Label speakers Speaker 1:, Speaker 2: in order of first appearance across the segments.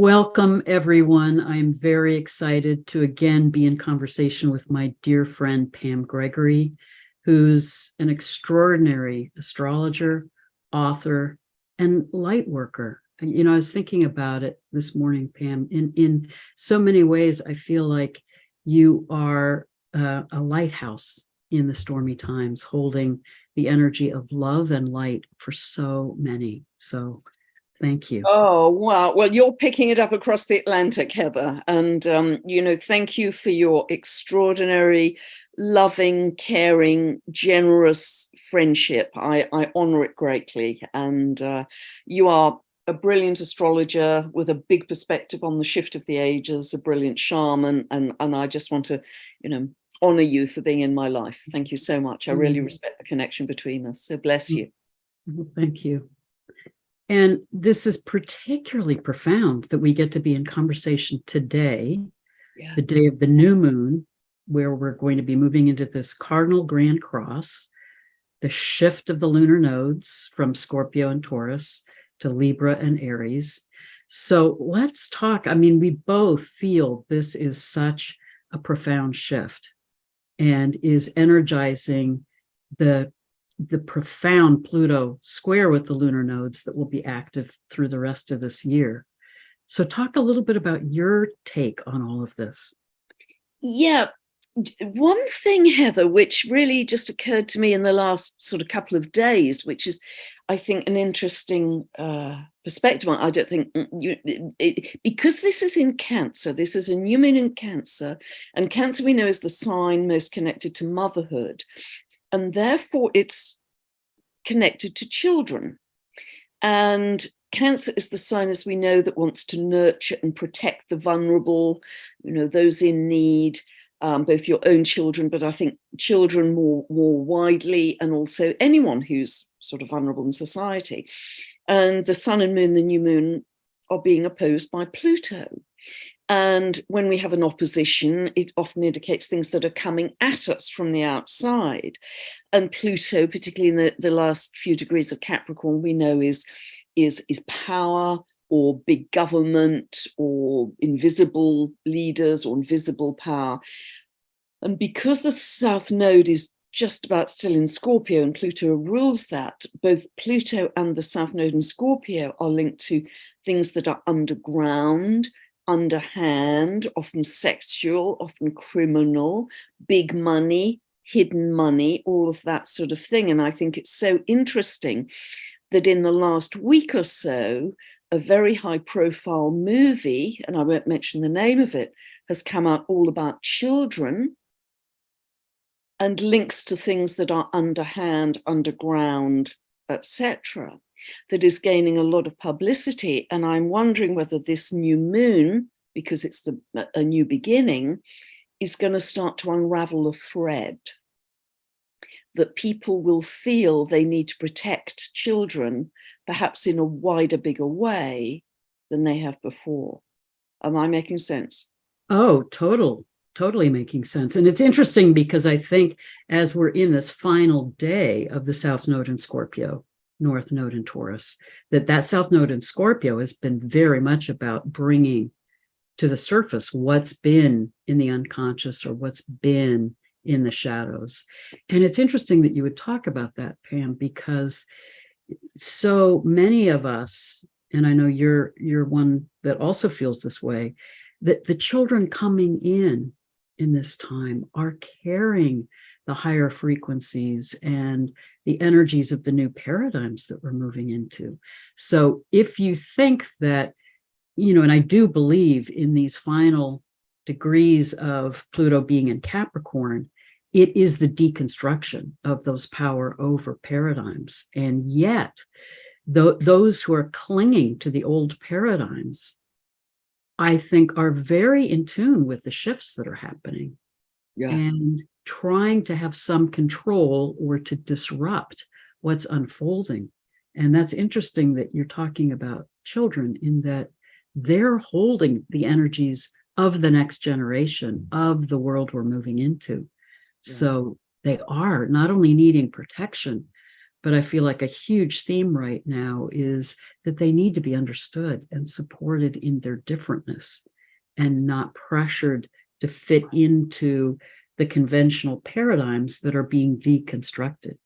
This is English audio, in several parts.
Speaker 1: Welcome, everyone. I'm very excited to again be in conversation with my dear friend, Pam Gregory, who's an extraordinary astrologer, author, and light worker. You know, I was thinking about it this morning, Pam. In so many ways, I feel like you are a lighthouse in the stormy times, holding the energy of love and light for so many. So thank you.
Speaker 2: Oh, wow. Well, you're picking it up across the Atlantic, Heather. And, thank you for your extraordinary, loving, caring, generous friendship. I honor it greatly. And you are a brilliant astrologer with a big perspective on the shift of the ages, a brilliant shaman. And I just want to, honor you for being in my life. Thank you so much. I really respect the connection between us. So bless you.
Speaker 1: Well, thank you. And this is particularly profound that we get to be in conversation today, the day of the new moon, where we're going to be moving into this Cardinal Grand Cross, the shift of the lunar nodes from Scorpio and Taurus to Libra and Aries. So let's talk. I mean, we both feel this is such a profound shift and is energizing the profound Pluto square with the lunar nodes that will be active through the rest of this year. So talk a little bit about your take on all of this.
Speaker 2: Yeah. One thing, Heather, which really just occurred to me in the last sort of couple of days, which is, I think, an interesting perspective on. I don't think because this is in Cancer, this is a new moon in Cancer, and Cancer we know is the sign most connected to motherhood. And therefore, it's connected to children. And Cancer is the sign, as we know, that wants to nurture and protect the vulnerable, those in need, both your own children, but I think children more widely, and also anyone who's sort of vulnerable in society. And the sun and moon, the new moon, are being opposed by Pluto. And when we have an opposition, it often indicates things that are coming at us from the outside. And Pluto, particularly in the last few degrees of Capricorn, we know is power, or big government, or invisible leaders, or invisible power. And because the South Node is just about still in Scorpio, and Pluto rules that, both Pluto and the South Node in Scorpio are linked to things that are underground, underhand, often sexual, often criminal, big money, hidden money, all of that sort of thing. And I think it's so interesting that in the last week or so, a very high profile movie, and I won't mention the name of it, has come out all about children and links to things that are underhand, underground, etc., that is gaining a lot of publicity. And I'm wondering whether this new moon, because it's a new beginning, is going to start to unravel a thread that people will feel they need to protect children, perhaps in a wider, bigger way than they have before. Am I making sense?
Speaker 1: Oh, totally making sense. And it's interesting because I think as we're in this final day of the South Node in Scorpio, North Node in Taurus, that South Node in Scorpio has been very much about bringing to the surface what's been in the unconscious or what's been in the shadows. And it's interesting that you would talk about that, Pam, because so many of us, and I know you're one that also feels this way, that the children coming in this time are carrying the higher frequencies and the energies of the new paradigms that we're moving into. So if you think that, and I do believe in these final degrees of Pluto being in Capricorn, it is the deconstruction of those power over paradigms. And yet, those who are clinging to the old paradigms, I think, are very in tune with the shifts that are happening. Yeah. And trying to have some control or to disrupt what's unfolding. And that's interesting that you're talking about children, in that they're holding the energies of the next generation, of the world we're moving into. Yeah. So they are not only needing protection, But I feel like a huge theme right now is that they need to be understood and supported in their differentness and not pressured to fit into the conventional paradigms that are being deconstructed.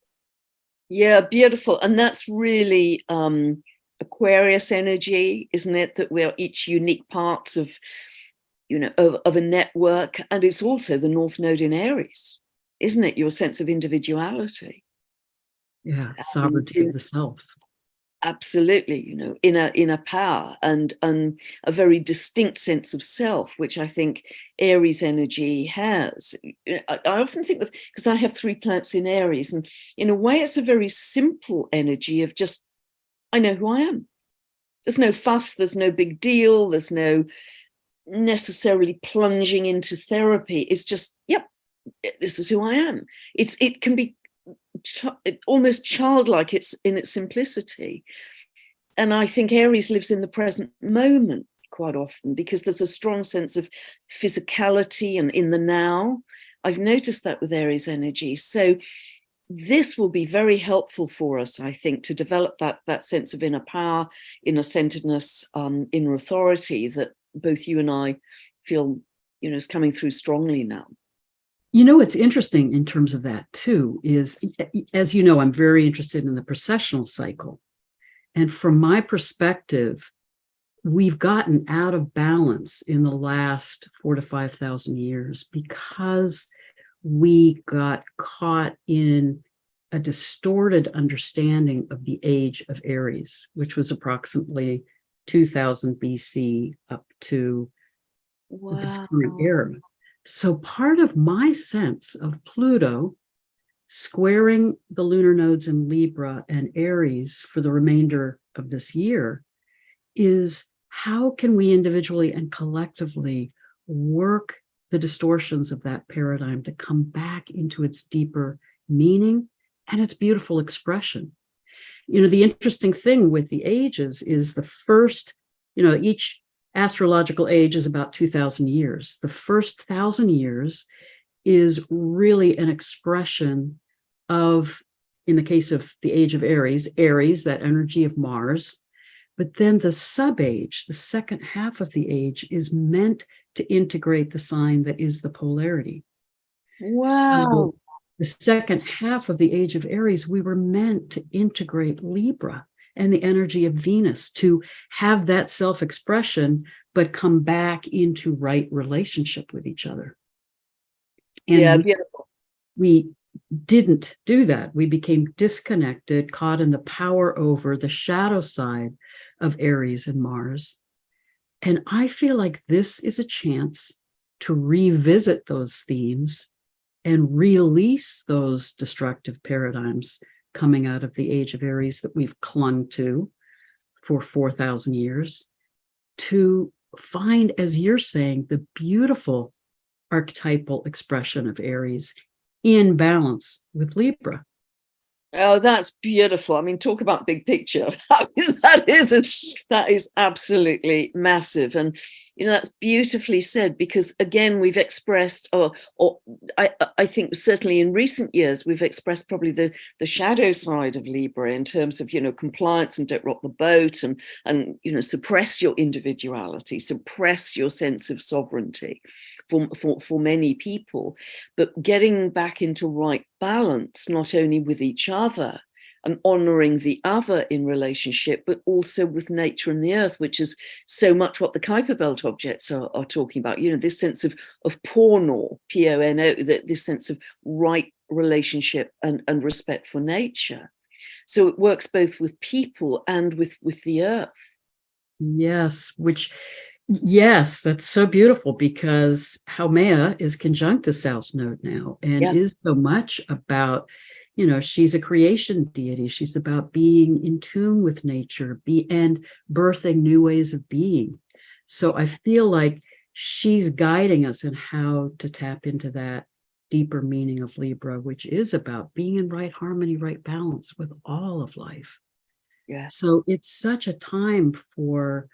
Speaker 2: Yeah, beautiful. And that's really Aquarius energy, isn't it? That we're each unique parts of, of a network. And it's also the North Node in Aries, isn't it? Your sense of individuality.
Speaker 1: Yeah, sovereignty of the self.
Speaker 2: Absolutely, inner power and a very distinct sense of self, which I think Aries energy has. I often think that because I have 3 planets in Aries, and in a way it's a very simple energy of just, I know who I am. There's no fuss, there's no big deal, there's no necessarily plunging into therapy. It's just, yep, this is who I am. It can be almost childlike, it's in its simplicity. And I think Aries lives in the present moment quite often because there's a strong sense of physicality and in the now. I've noticed that with Aries energy. So this will be very helpful for us, I think, to develop that sense of inner power, inner centeredness, inner authority that both you and I feel, is coming through strongly now.
Speaker 1: What's interesting in terms of that too is, as you know, I'm very interested in the precessional cycle. And from my perspective, we've gotten out of balance in the last 4,000 to 5,000 years because we got caught in a distorted understanding of the age of Aries, which was approximately 2000 BC up to this current era. So part of my sense of Pluto squaring the lunar nodes in Libra and Aries for the remainder of this year is how can we individually and collectively work the distortions of that paradigm to come back into its deeper meaning and its beautiful expression. The interesting thing with the ages is the first, each astrological age is about 2,000 years. The first 1,000 years is really an expression of, in the case of the age of Aries, that energy of Mars. But then the sub-age, the second half of the age, is meant to integrate the sign that is the polarity.
Speaker 2: Wow.
Speaker 1: So the second half of the age of Aries, we were meant to integrate Libra and the energy of Venus to have that self-expression, but come back into right relationship with each other. And
Speaker 2: yeah, beautiful.
Speaker 1: We didn't do that. We became disconnected, caught in the power over the shadow side of Aries and Mars. And I feel like this is a chance to revisit those themes and release those destructive paradigms coming out of the age of Aries that we've clung to for 4,000 years, to find, as you're saying, the beautiful archetypal expression of Aries in balance with Libra.
Speaker 2: Oh, that's beautiful. I mean, talk about big picture. that is absolutely massive. And, that's beautifully said, because again, we've expressed, or I think certainly in recent years, we've expressed probably the shadow side of Libra in terms of, compliance and don't rock the boat and suppress your individuality, suppress your sense of sovereignty for many people, but getting back into right balance, not only with each other and honoring the other in relationship, but also with nature and the earth, which is so much what the Kuiper Belt objects are talking about. This sense of Pono, P-O-N-O, this sense of right relationship and respect for nature. So it works both with people and with the earth.
Speaker 1: Yes, yes, that's so beautiful, because Haumea is conjunct the South Node now and is so much about, she's a creation deity. She's about being in tune with nature and birthing new ways of being. So I feel like she's guiding us in how to tap into that deeper meaning of Libra, which is about being in right harmony, right balance with all of life.
Speaker 2: Yeah.
Speaker 1: So it's such a time for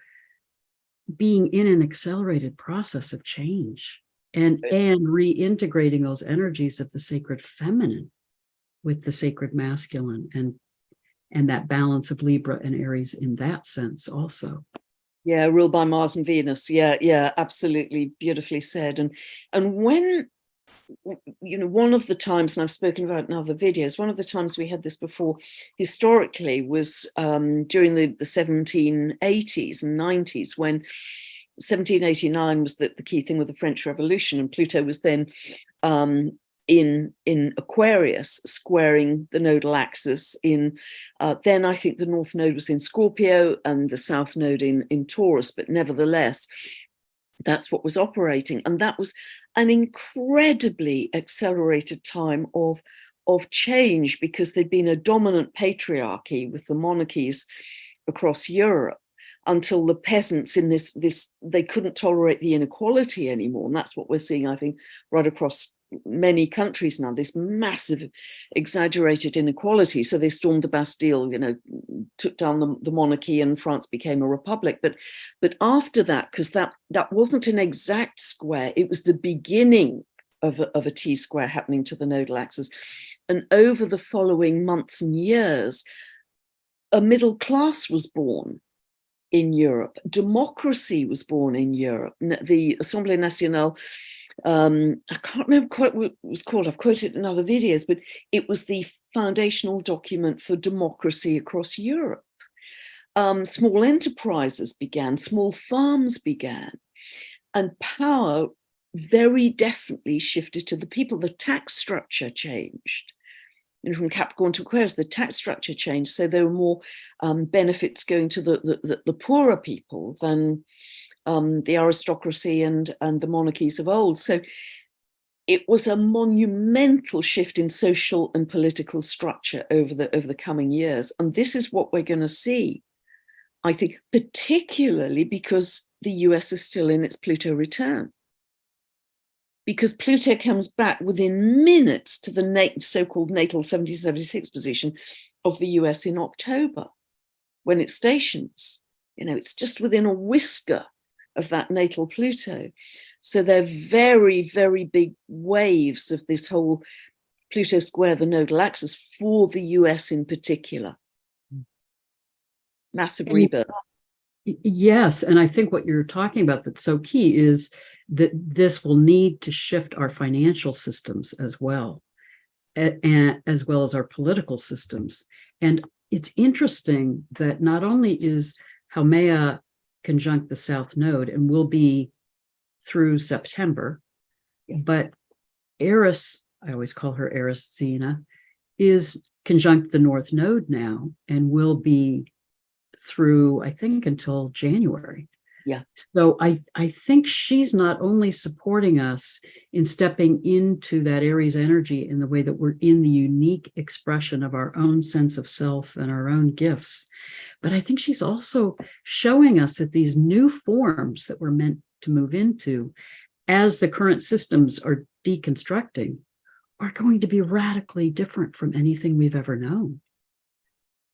Speaker 1: being in an accelerated process of change and reintegrating those energies of the sacred feminine with the sacred masculine and and that balance of Libra and Aries in that sense also.
Speaker 2: Yeah, ruled by Mars and Venus. Yeah, absolutely, beautifully said. And when, one of the times, and I've spoken about in other videos, one of the times we had this before historically was during the 1780s and 90s, when 1789 was the key thing with the French Revolution, and Pluto was then in Aquarius, squaring the nodal axis in, then I think the North Node was in Scorpio and the South Node in Taurus, but nevertheless, that's what was operating. And that was an incredibly accelerated time of change, because there'd been a dominant patriarchy with the monarchies across Europe until the peasants in this they couldn't tolerate the inequality anymore. And that's what we're seeing, I think, right across many countries now, this massive exaggerated inequality. So they stormed the Bastille, took down the monarchy, and France became a republic. But after that, because that wasn't an exact square, it was the beginning of a T-square happening to the nodal axis. And over the following months and years, a middle class was born in Europe. Democracy was born in Europe. The Assemblée Nationale, I can't remember quite what it was called, I've quoted it in other videos, but it was the foundational document for democracy across Europe. Small enterprises began, small farms began, and power very definitely shifted to the people. The tax structure changed. From Capricorn to Aquarius, the tax structure changed, so there were more benefits going to the poorer people than the aristocracy and the monarchies of old. So it was a monumental shift in social and political structure over the coming years. And this is what we're going to see, I think, particularly because the US is still in its Pluto return. Because Pluto comes back within minutes to the so-called natal 1776 position of the US in October, when it stations. It's just within a whisker of that natal Pluto. So they're very, very big waves of this whole Pluto square, the nodal axis, for the US in particular. Massive rebirth.
Speaker 1: Yes, and I think what you're talking about that's so key is that this will need to shift our financial systems as well, and as well as our political systems. And it's interesting that not only is Haumea conjunct the South Node and will be through September, but Eris, I always call her Eris Xena, is conjunct the North Node now and will be through, I think, until January.
Speaker 2: Yeah.
Speaker 1: So I think she's not only supporting us in stepping into that Aries energy in the way that we're in the unique expression of our own sense of self and our own gifts, but I think she's also showing us that these new forms that we're meant to move into, as the current systems are deconstructing, are going to be radically different from anything we've ever known.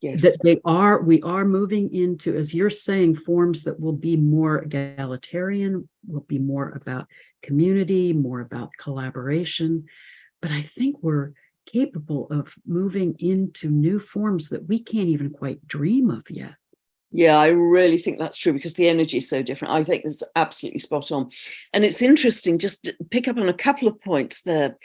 Speaker 2: Yes.
Speaker 1: That we are moving into, as you're saying, forms that will be more egalitarian, will be more about community, more about collaboration. But I think we're capable of moving into new forms that we can't even quite dream of yet.
Speaker 2: Yeah, I really think that's true, because the energy is so different. I think it's absolutely spot on. And it's interesting, just to pick up on a couple of points there,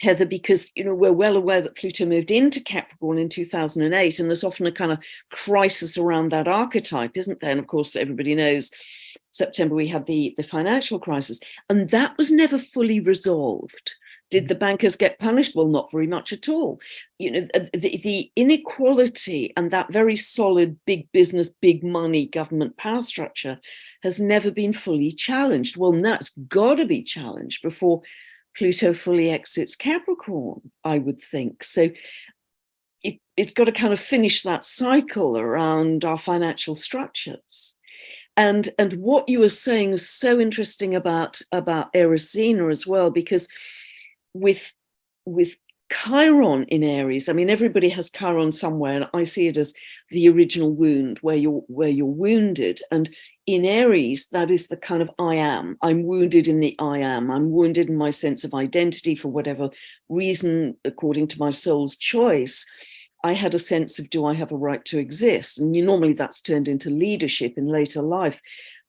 Speaker 2: Heather, because we're well aware that Pluto moved into Capricorn in 2008, and there's often a kind of crisis around that archetype, isn't there? And of course, everybody knows September we had the financial crisis, and that was never fully resolved. Did the bankers get punished? Well, not very much at all. The inequality and that very solid big business, big money government power structure has never been fully challenged. Well, now it's got to be challenged before Pluto fully exits Capricorn, I would think. So it's got to kind of finish that cycle around our financial structures. And what you were saying is so interesting about Eris Xena as well, because with Chiron in Aries, I mean, everybody has Chiron somewhere, and I see it as the original wound where you're wounded. And in Aries, that is the kind of I am. I'm wounded in the I am. I'm wounded in my sense of identity for whatever reason, according to my soul's choice. I had a sense of, do I have a right to exist? And normally that's turned into leadership in later life,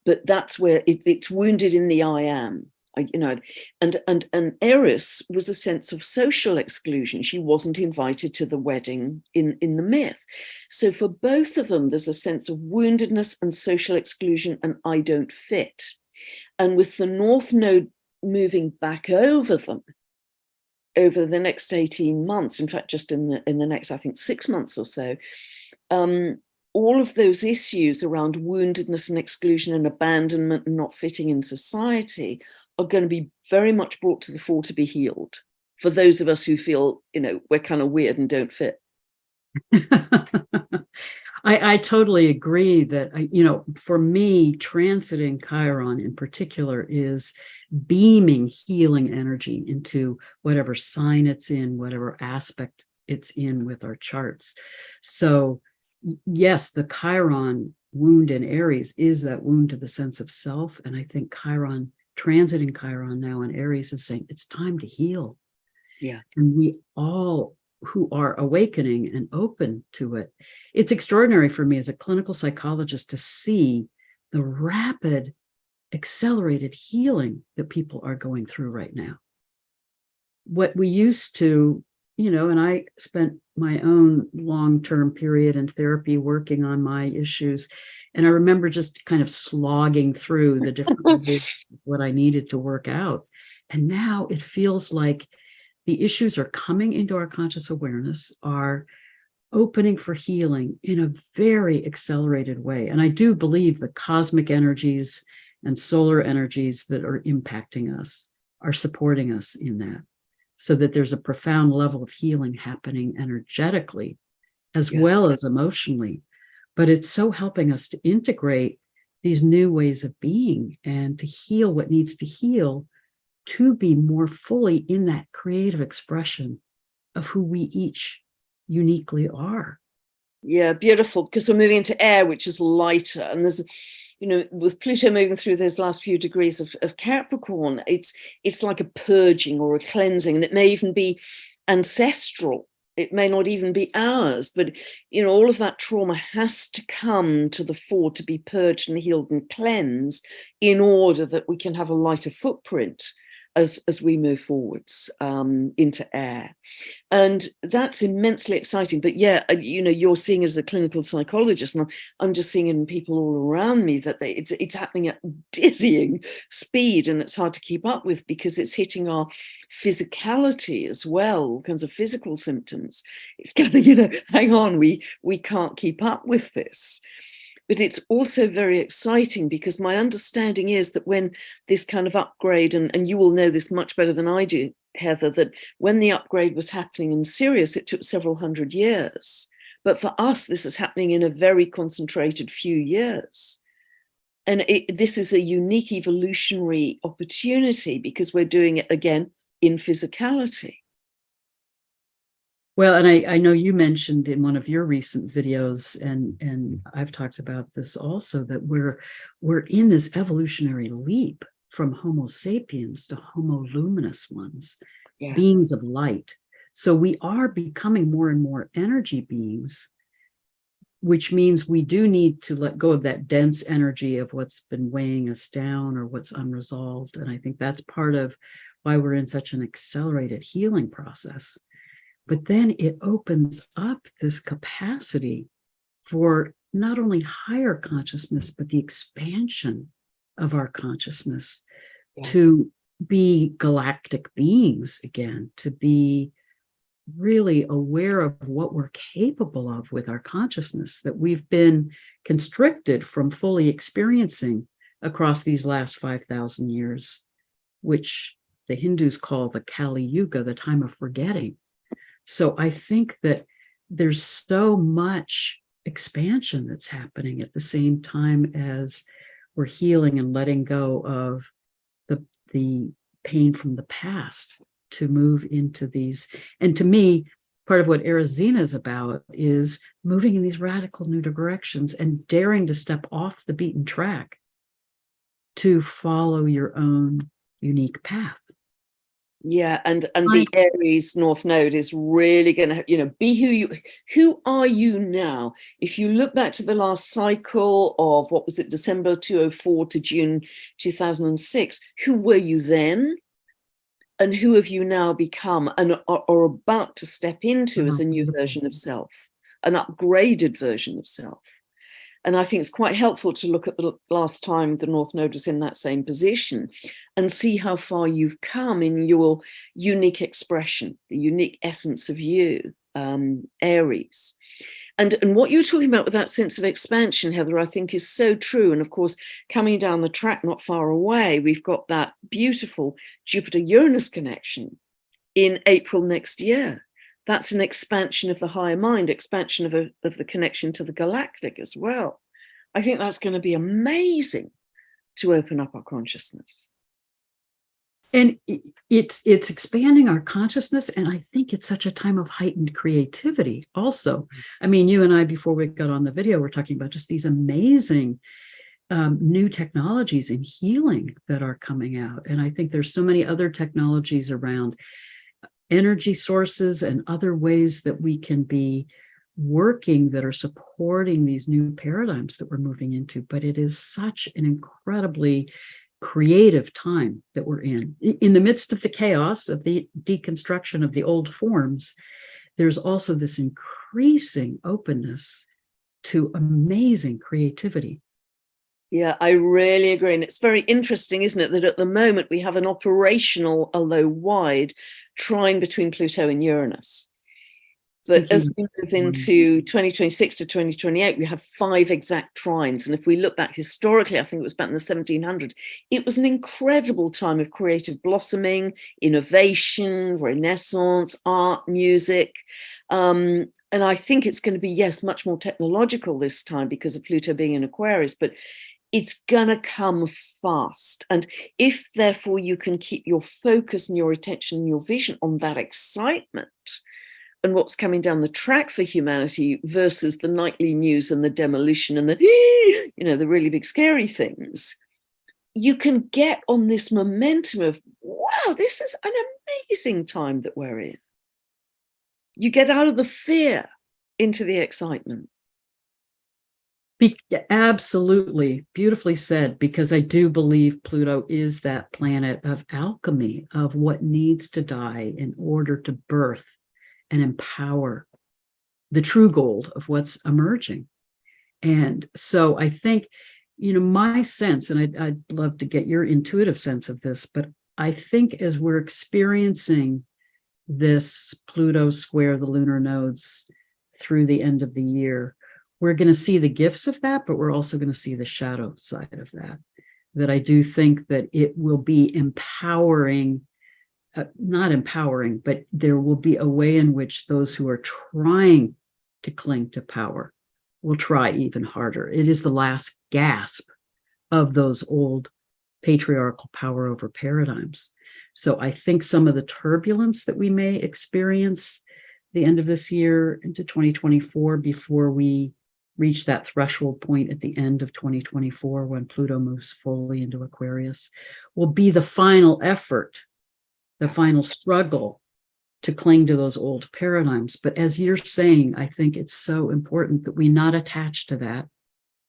Speaker 2: but that's where it's wounded in the I am. And Eris was a sense of social exclusion. She wasn't invited to the wedding in the myth. So for both of them, there's a sense of woundedness and social exclusion, and I don't fit. And with the North Node moving back over them over the next 18 months, in fact, just in the next, I think, 6 months or so, all of those issues around woundedness and exclusion and abandonment and not fitting in society are going to be very much brought to the fore to be healed for those of us who feel, we're kind of weird and don't fit.
Speaker 1: I totally agree that, for me, transiting Chiron in particular is beaming healing energy into whatever sign it's in, whatever aspect it's in with our charts. So yes, the Chiron wound in Aries is that wound to the sense of self. And I think Chiron, transiting Chiron now in Aries, is saying it's time to heal.
Speaker 2: Yeah.
Speaker 1: And we all who are awakening and open to it. It's extraordinary for me as a clinical psychologist to see the rapid, accelerated healing that people are going through right now. What we used to, and I spent my own long-term period in therapy working on my issues. And I remember just kind of slogging through the different ways of what I needed to work out. And now it feels like the issues are coming into our conscious awareness, are opening for healing in a very accelerated way. And I do believe the cosmic energies and solar energies that are impacting us are supporting us in that, so that there's a profound level of healing happening energetically as well as emotionally. But it's so helping us to integrate these new ways of being and to heal what needs to heal, to be more fully in that creative expression of who we each uniquely are.
Speaker 2: Yeah, beautiful, because we're moving into air, which is lighter. And there's, with Pluto moving through those last few degrees of Capricorn, it's like a purging or a cleansing, and it may even be ancestral. It may not even be ours, but, all of that trauma has to come to the fore to be purged and healed and cleansed in order that we can have a lighter footprint as we move forwards into air. And that's immensely exciting. But yeah, you're seeing as a clinical psychologist, and I'm just seeing in people all around me that it's happening at dizzying speed, and it's hard to keep up with because it's hitting our physicality as well, all kinds of physical symptoms. It's kind of, hang on, we can't keep up with this. But it's also very exciting because my understanding is that when this kind of upgrade, and you will know this much better than I do, Heather, that when the upgrade was happening in Sirius, it took several hundred years. But for us, this is happening in a very concentrated few years. And this is a unique evolutionary opportunity because we're doing it again in physicality.
Speaker 1: Well, and I know you mentioned in one of your recent videos, and I've talked about this also, that we're in this evolutionary leap from Homo sapiens to Homo luminous ones, beings of light. So we are becoming more and more energy beings, which means we do need to let go of that dense energy of what's been weighing us down or what's unresolved. And I think that's part of why we're in such an accelerated healing process. But then it opens up this capacity for not only higher consciousness, but the expansion of our consciousness to be galactic beings again, to be really aware of what we're capable of with our consciousness that we've been constricted from fully experiencing across these last 5,000 years, which the Hindus call the Kali Yuga, the time of forgetting. So I think that there's so much expansion that's happening at the same time as we're healing and letting go of the pain from the past to move into these. And to me, part of what Arizina is about is moving in these radical new directions and daring to step off the beaten track to follow your own unique path.
Speaker 2: Yeah, and the Aries North Node is really going to, be who are you now? If you look back to the last cycle of, what was it, December 2004 to June 2006, who were you then? And who have you now become and are about to step into as a new version of self, an upgraded version of self? And I think it's quite helpful to look at the last time the North Node was in that same position and see how far you've come in your unique expression, the unique essence of you, Aries. And what you were talking about with that sense of expansion, Heather, I think is so true. And of course, coming down the track not far away, we've got that beautiful Jupiter-Uranus connection in April next year. That's an expansion of the higher mind, expansion of the connection to the galactic as well. I think that's going to be amazing to open up our consciousness.
Speaker 1: And it's expanding our consciousness. And I think it's such a time of heightened creativity also. I mean, you and I, before we got on the video, we're talking about just these amazing new technologies in healing that are coming out. And I think there's so many other technologies around energy sources and other ways that we can be working that are supporting these new paradigms that we're moving into. But it is such an incredibly creative time that we're in the midst of the chaos of the deconstruction of the old forms. There's also this increasing openness to amazing creativity.
Speaker 2: Yeah, I really agree. And it's very interesting, isn't it, that at the moment we have an operational, although wide, trine between Pluto and Uranus. But as we move into 2026 to 2028, we have 5 exact trines. And if we look back historically, I think it was back in the 1700s, it was an incredible time of creative blossoming, innovation, renaissance, art, music. And I think it's going to be, yes, much more technological this time because of Pluto being in Aquarius, but it's going to come fast. And if, therefore, you can keep your focus and your attention and your vision on that excitement and what's coming down the track for humanity versus the nightly news and the demolition and the, the really big scary things, you can get on this momentum of, wow, this is an amazing time that we're in. You get out of the fear into the excitement.
Speaker 1: Absolutely. Beautifully said, because I do believe Pluto is that planet of alchemy, of what needs to die in order to birth and empower the true gold of what's emerging. And so I think, my sense, and I'd love to get your intuitive sense of this, but I think as we're experiencing this Pluto square the lunar nodes through the end of the year, we're going to see the gifts of that, but we're also going to see the shadow side of that. That I do think that it will be empowering, not empowering, but there will be a way in which those who are trying to cling to power will try even harder. It is the last gasp of those old patriarchal power over paradigms. So I think some of the turbulence that we may experience the end of this year into 2024 before we reach that threshold point at the end of 2024 when Pluto moves fully into Aquarius will be the final effort, the final struggle to cling to those old paradigms. But as you're saying, I think it's so important that we not attach to that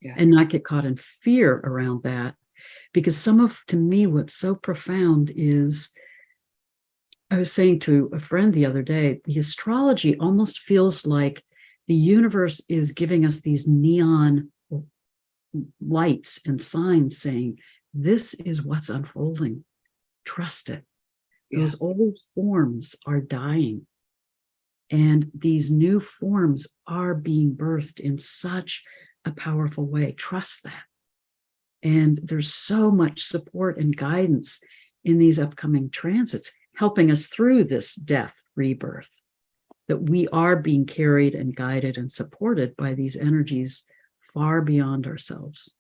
Speaker 1: and not get caught in fear around that. Because to me, what's so profound is, I was saying to a friend the other day, the astrology almost feels like the universe is giving us these neon lights and signs saying, this is what's unfolding. Trust it. Those old forms are dying. And these new forms are being birthed in such a powerful way. Trust that. And there's so much support and guidance in these upcoming transits, helping us through this death rebirth, that we are being carried and guided and supported by these energies far beyond ourselves.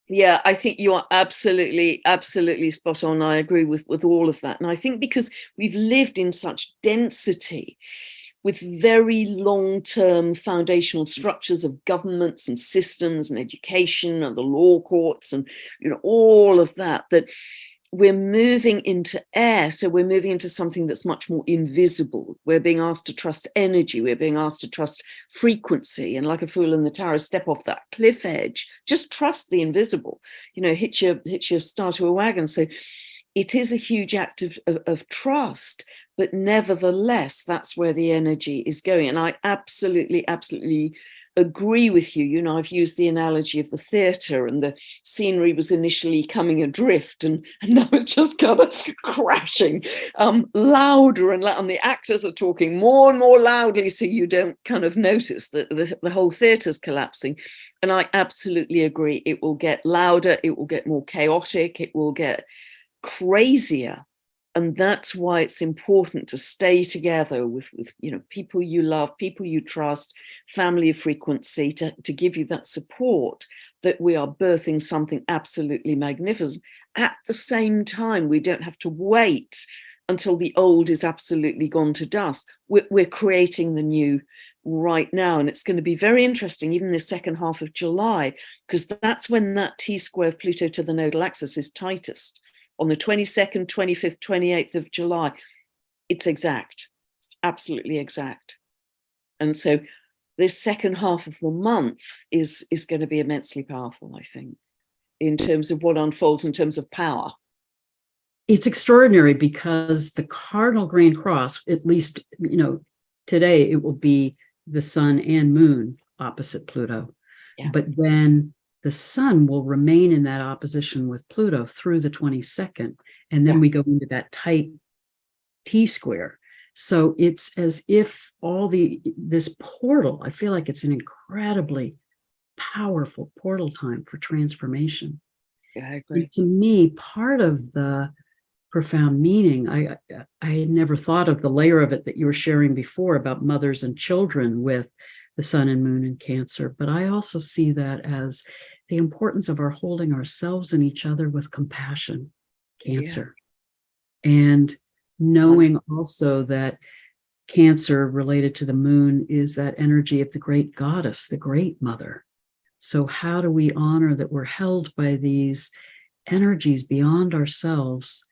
Speaker 2: Yeah, I think you are absolutely, absolutely spot on. I agree with all of that. And I think because we've lived in such density with very long-term foundational structures of governments and systems and education and the law courts and all of that, that we're moving into air, so we're moving into something that's much more invisible. We're being asked to trust energy, we're being asked to trust frequency, and like a fool in the tower, step off that cliff edge, just trust the invisible, hitch your star to a wagon. So it is a huge act of trust, but nevertheless, that's where the energy is going. And I absolutely agree with you. I've used the analogy of the theatre, and the scenery was initially coming adrift, and now it's just kind of crashing louder and louder, and the actors are talking more and more loudly, so you don't kind of notice that the whole theatre's collapsing. And I absolutely agree. It will get louder, it will get more chaotic, it will get crazier. And that's why it's important to stay together with people you love, people you trust, family of frequency, to give you that support that we are birthing something absolutely magnificent. At the same time, we don't have to wait until the old is absolutely gone to dust. We're creating the new right now. And it's going to be very interesting, even the second half of July, because that's when that T-square of Pluto to the nodal axis is tightest. On the 22nd, 25th, 28th of July, it's exact. It's absolutely exact. And so this second half of the month is going to be immensely powerful, I think, in terms of what unfolds in terms of power.
Speaker 1: It's extraordinary because the cardinal grand cross, at least, today it will be the sun and moon opposite Pluto. Yeah. But then the sun will remain in that opposition with Pluto through the 22nd. And then we go into that tight T-square. So it's as if this portal, I feel like it's an incredibly powerful portal time for transformation.
Speaker 2: Yeah, I agree.
Speaker 1: And to me, part of the profound meaning, I had never thought of the layer of it that you were sharing before about mothers and children with the sun and moon in Cancer. But I also see that as the importance of our holding ourselves and each other with compassion, Cancer. Yeah. And knowing also that Cancer related to the moon is that energy of the great goddess, the great mother. So how do we honor that we're held by these energies beyond ourselves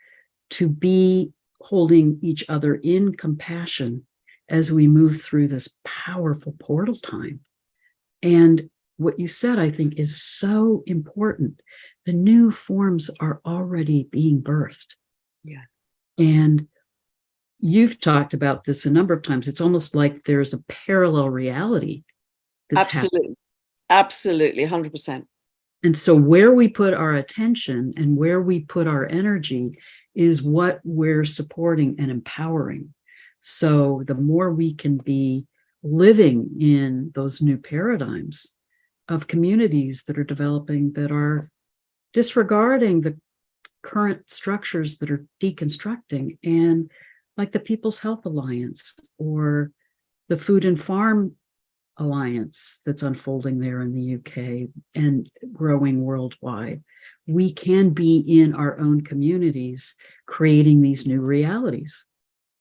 Speaker 1: to be holding each other in compassion as we move through this powerful portal time? And what you said, I think, is so important. The new forms are already being birthed.
Speaker 2: Yeah.
Speaker 1: And you've talked about this a number of times. It's almost like there's a parallel reality that's happening.
Speaker 2: Absolutely, 100%.
Speaker 1: And so where we put our attention and where we put our energy is what we're supporting and empowering. So the more we can be living in those new paradigms of communities that are developing, that are disregarding the current structures that are deconstructing, and like the People's Health Alliance or the Food and Farm Alliance that's unfolding there in the UK and growing worldwide, we can be in our own communities creating these new realities.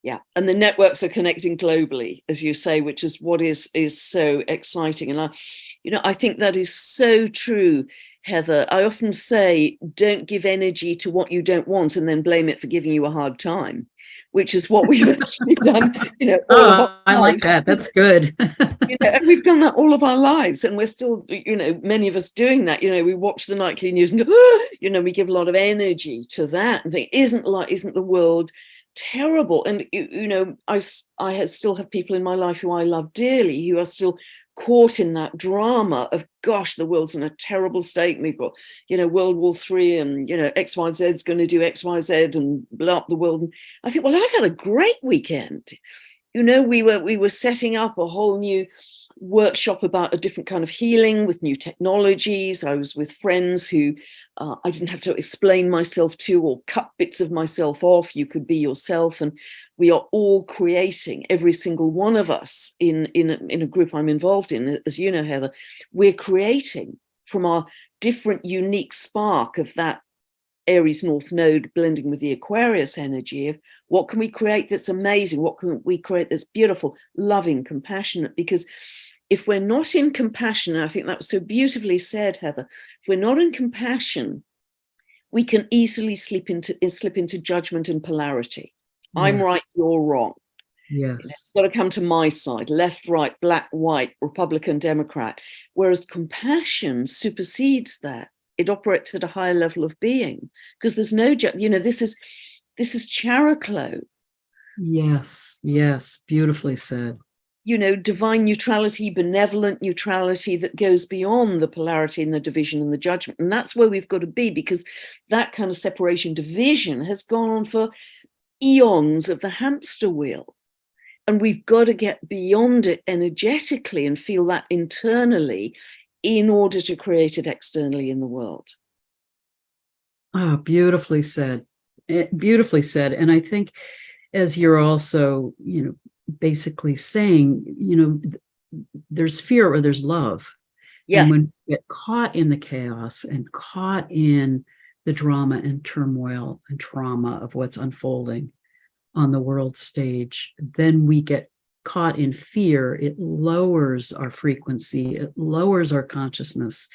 Speaker 2: Yeah, and the networks are connecting globally, as you say, which is what is so exciting. And I think that is so true, Heather. I often say, don't give energy to what you don't want and then blame it for giving you a hard time, which is what we've actually done.
Speaker 1: I like that. That's good.
Speaker 2: And we've done that all of our lives, and we're still, many of us doing that. We watch the nightly news and go, we give a lot of energy to that and think, isn't the world terrible? And I still have people in my life who I love dearly who are still caught in that drama of, gosh, the world's in a terrible state. We've got World War III, and XYZ is going to do XYZ and blow up the world. And I think, well, I've had a great weekend. We were setting up a whole new workshop about a different kind of healing with new technologies. I was with friends who I didn't have to explain myself to or cut bits of myself off. You could be yourself, and we are all creating, every single one of us in a group I'm involved in, as you know, Heather, we're creating from our different unique spark of that Aries North Node blending with the Aquarius energy of what can we create that's amazing? What can we create that's beautiful, loving, compassionate? Because if we're not in compassion, and I think that was so beautifully said, Heather, if we're not in compassion, we can easily slip into judgment and polarity. I'm
Speaker 1: Yes.
Speaker 2: right, you're wrong.
Speaker 1: Yes.
Speaker 2: It's got to come to my side, left, right, black, white, Republican, Democrat. Whereas compassion supersedes that. It operates at a higher level of being, because there's no, this is characlo.
Speaker 1: Yes. Yes. Beautifully said.
Speaker 2: Divine neutrality, benevolent neutrality that goes beyond the polarity and the division and the judgment. And that's where we've got to be, because that kind of separation, division has gone on for eons of the hamster wheel. And we've got to get beyond it energetically and feel that internally in order to create it externally in the world.
Speaker 1: Oh, beautifully said. Beautifully said. And I think, as you're also, basically saying, there's fear or there's love.
Speaker 2: Yeah.
Speaker 1: And when we get caught in the chaos and caught in the drama and turmoil and trauma of what's unfolding on the world stage, then we get caught in fear. It lowers our frequency, it lowers our consciousness.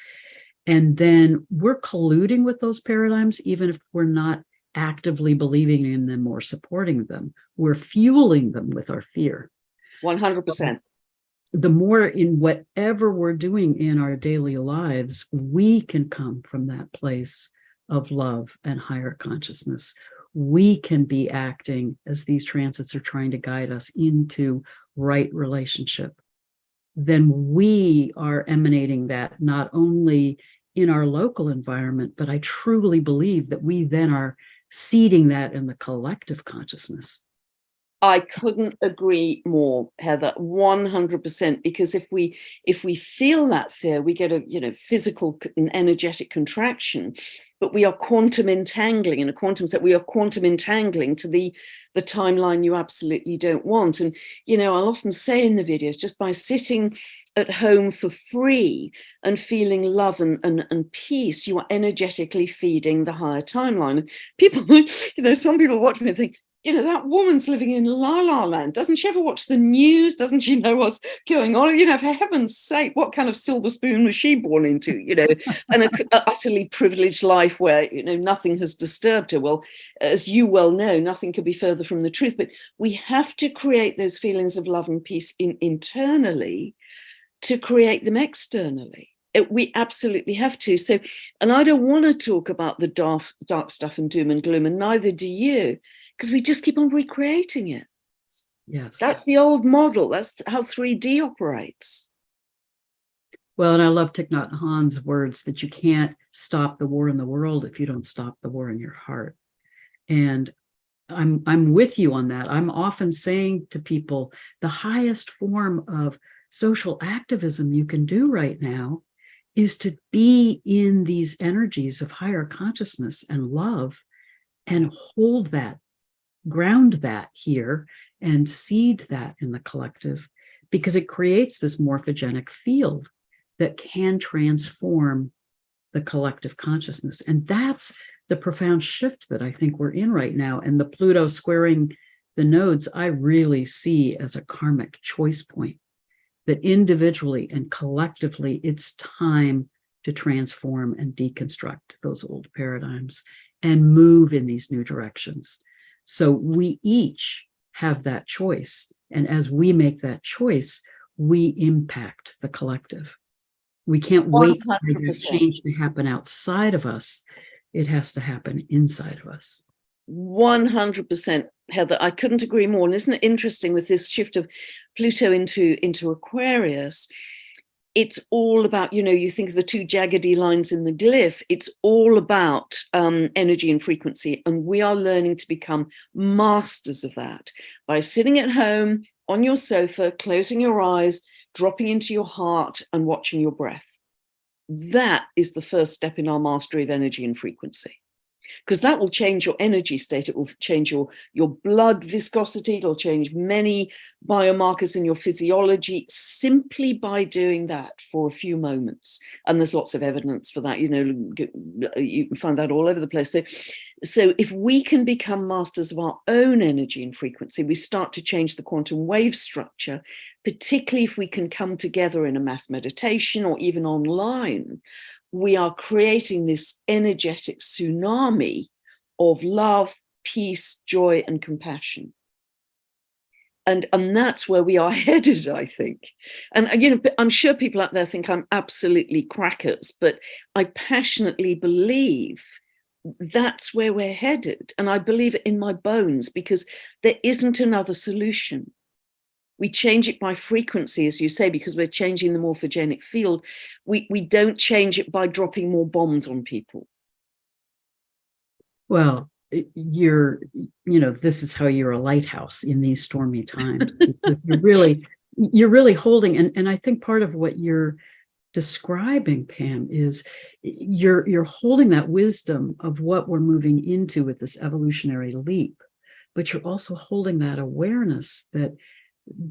Speaker 1: And then we're colluding with those paradigms, even if we're not actively believing in them or supporting them. We're fueling them with our fear.
Speaker 2: 100%.
Speaker 1: So the more in whatever we're doing in our daily lives, we can come from that place of love and higher consciousness. We can be acting as these transits are trying to guide us into right relationship. Then we are emanating that not only in our local environment, but I truly believe that we then are seeding that in the collective consciousness.
Speaker 2: I couldn't agree more, Heather, 100%, because if we feel that fear, we get a physical and energetic contraction, but we are quantum entangling in a quantum set. We are quantum entangling to the timeline you absolutely don't want. And I'll often say in the videos, just by sitting at home for free and feeling love and peace, you are energetically feeding the higher timeline. People, some people watch me and think, that woman's living in La La Land. Doesn't she ever watch the news? Doesn't she know what's going on? For heaven's sake, what kind of silver spoon was she born into? And a utterly privileged life where, nothing has disturbed her. Well, as you well know, nothing could be further from the truth. But we have to create those feelings of love and peace internally to create them externally. We absolutely have to. So, and I don't want to talk about the dark stuff and doom and gloom, and neither do you, because we just keep on recreating it.
Speaker 1: Yes.
Speaker 2: That's the old model. That's how 3D operates.
Speaker 1: Well, and I love Thich Nhat Hanh's words that you can't stop the war in the world if you don't stop the war in your heart. And I'm with you on that. I'm often saying to people, the highest form of social activism you can do right now is to be in these energies of higher consciousness and love and hold that, ground that here and seed that in the collective, because it creates this morphogenic field that can transform the collective consciousness. And that's the profound shift that I think we're in right now. And the Pluto squaring the nodes, I really see as a karmic choice point, that individually and collectively, it's time to transform and deconstruct those old paradigms and move in these new directions. So we each have that choice. And as we make that choice, we impact the collective. We can't wait for the change to happen outside of us. It has to happen inside of us.
Speaker 2: 100%, Heather. I couldn't agree more. And isn't it interesting with this shift of Pluto into Aquarius? It's all about, you think of the two jaggedy lines in the glyph, it's all about energy and frequency. And we are learning to become masters of that by sitting at home on your sofa, closing your eyes, dropping into your heart and watching your breath. That is the first step in our mastery of energy and frequency, because that will change your energy state. It will change your blood viscosity. It'll change many biomarkers in your physiology simply by doing that for a few moments. And there's lots of evidence for that. You can find that all over the place. So if we can become masters of our own energy and frequency, we start to change the quantum wave structure, particularly if we can come together in a mass meditation or even online. We are creating this energetic tsunami of love, peace, joy, and compassion. And that's where we are headed, I think. And, I'm sure people out there think I'm absolutely crackers, but I passionately believe that's where we're headed. And I believe it in my bones, because there isn't another solution. We change it by frequency, as you say, because we're changing the morphogenic field. We don't change it by dropping more bombs on people.
Speaker 1: Well, this is how you're a lighthouse in these stormy times, because you're really holding, and I think part of what you're describing, Pam, is you're holding that wisdom of what we're moving into with this evolutionary leap, but you're also holding that awareness that